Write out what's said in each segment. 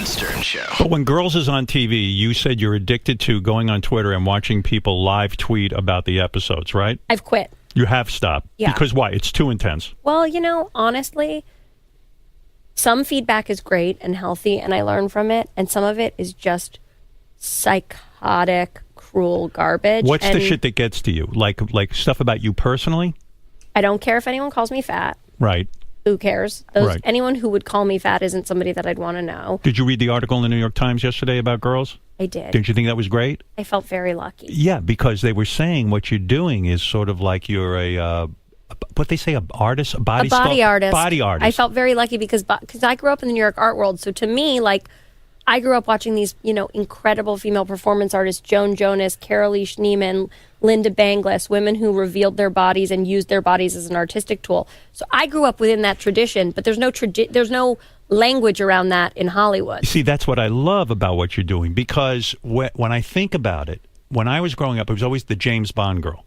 Howard Stern Show. But when Girls is on TV, you said you're addicted to going on Twitter and watching people live tweet about the episodes, right? I've quit. You have stopped. Yeah. Because why? It's too intense. Well, honestly, some feedback is great and healthy, and I learn from it, and some of it is just psychotic, cruel garbage. What's the shit that gets to you? Like stuff about you personally? I don't care if anyone calls me fat. Right. Who cares? Right. Anyone who would call me fat isn't somebody that I'd want to know. Did you read the article in the New York Times yesterday about girls? I did. Didn't you think that was great? I felt very lucky. Yeah, because they were saying what you're doing is sort of like you're what they say, a artist, a body artist. Body artist. I felt very lucky because I grew up in the New York art world. So to me, I grew up watching these, incredible female performance artists, Joan Jonas, Carolee Schneemann, Linda Banglass, women who revealed their bodies and used their bodies as an artistic tool. So I grew up within that tradition, but there's no language around that in Hollywood. See, that's what I love about what you're doing, because when I think about it, when I was growing up, it was always the James Bond girl.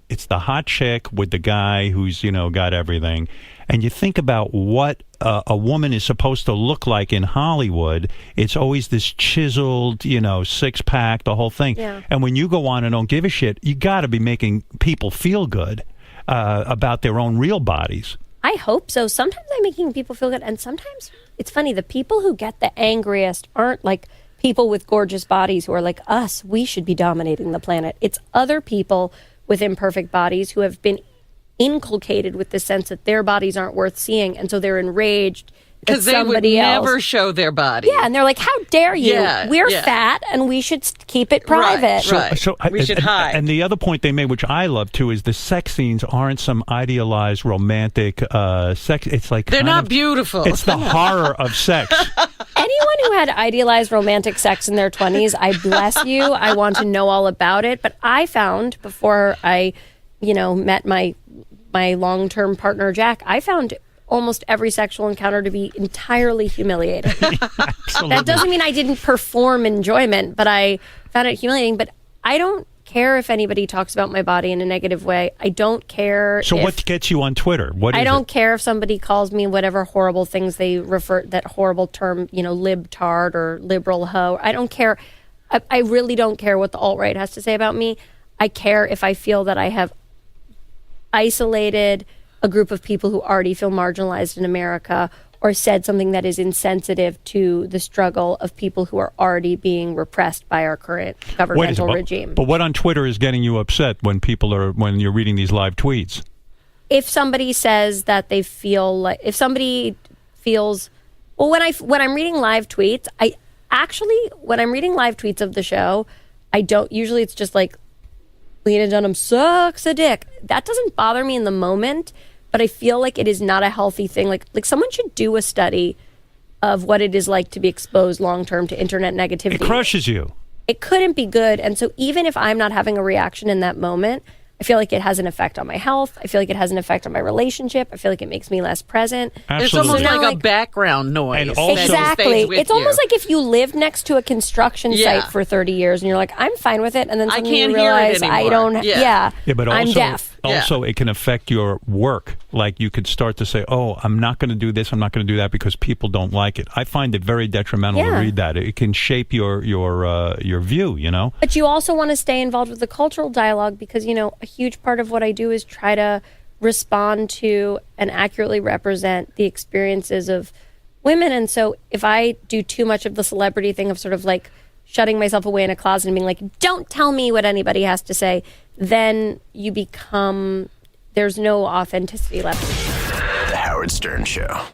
It's the hot chick with the guy who's, got everything. And you think about what a woman is supposed to look like in Hollywood. It's always this chiseled, six-pack, the whole thing. Yeah. And when you go on and don't give a shit, you got to be making people feel good about their own real bodies. I hope so. Sometimes I'm making people feel good. And sometimes it's funny. The people who get the angriest aren't like people with gorgeous bodies who are like us. We should be dominating the planet. It's other people with imperfect bodies who have been inculcated with the sense that their bodies aren't worth seeing, and so they're enraged because they would never show their body. Yeah, and they're like, "How dare you? We're fat, and we should keep it private." Right. So we should hide. And the other point they made, which I love too, is the sex scenes aren't some idealized romantic sex. It's like they're not beautiful. It's the horror of sex. Anyone who had idealized romantic sex in their 20s, I bless you. I want to know all about it. But I found before I, met my long-term partner, Jack, I found almost every sexual encounter to be entirely humiliating. That doesn't mean I didn't perform enjoyment, but I found it humiliating. But I don't care if anybody talks about my body in a negative way. I don't care. So what gets you on Twitter? I don't care if somebody calls me whatever horrible things they refer, that horrible term, libtard or liberal hoe. I don't care. I really don't care what the alt-right has to say about me. I care if I feel that I have isolated a group of people who already feel marginalized in America, or said something that is insensitive to the struggle of people who are already being repressed by our current governmental regime. But what on Twitter is getting you upset when you're reading these live tweets? If somebody says that they feel like, if somebody feels, well, when I'm reading live tweets, when I'm reading live tweets of the show, usually it's just like, Lena Dunham sucks a dick. That doesn't bother me in the moment, but I feel like it is not a healthy thing. Like someone should do a study of what it is like to be exposed long-term to internet negativity. It crushes you. It couldn't be good. And so even if I'm not having a reaction in that moment, I feel like it has an effect on my health. I feel like it has an effect on my relationship. I feel like it makes me less present. Absolutely. It's almost like a background noise. And also, exactly. It's almost like if you lived next to a construction site for 30 years and you're like, I'm fine with it. And then suddenly you realize I don't. Yeah, but also, I'm deaf. Also, it can affect your work. Like you could start to say, oh, I'm not going to do this. I'm not going to do that because people don't like it. I find it very detrimental to read that. It can shape your view, But you also want to stay involved with the cultural dialogue because, a huge part of what I do is try to respond to and accurately represent the experiences of women. And so if I do too much of the celebrity thing of sort of like shutting myself away in a closet and being like, don't tell me what anybody has to say, then there's no authenticity left. The Howard Stern Show.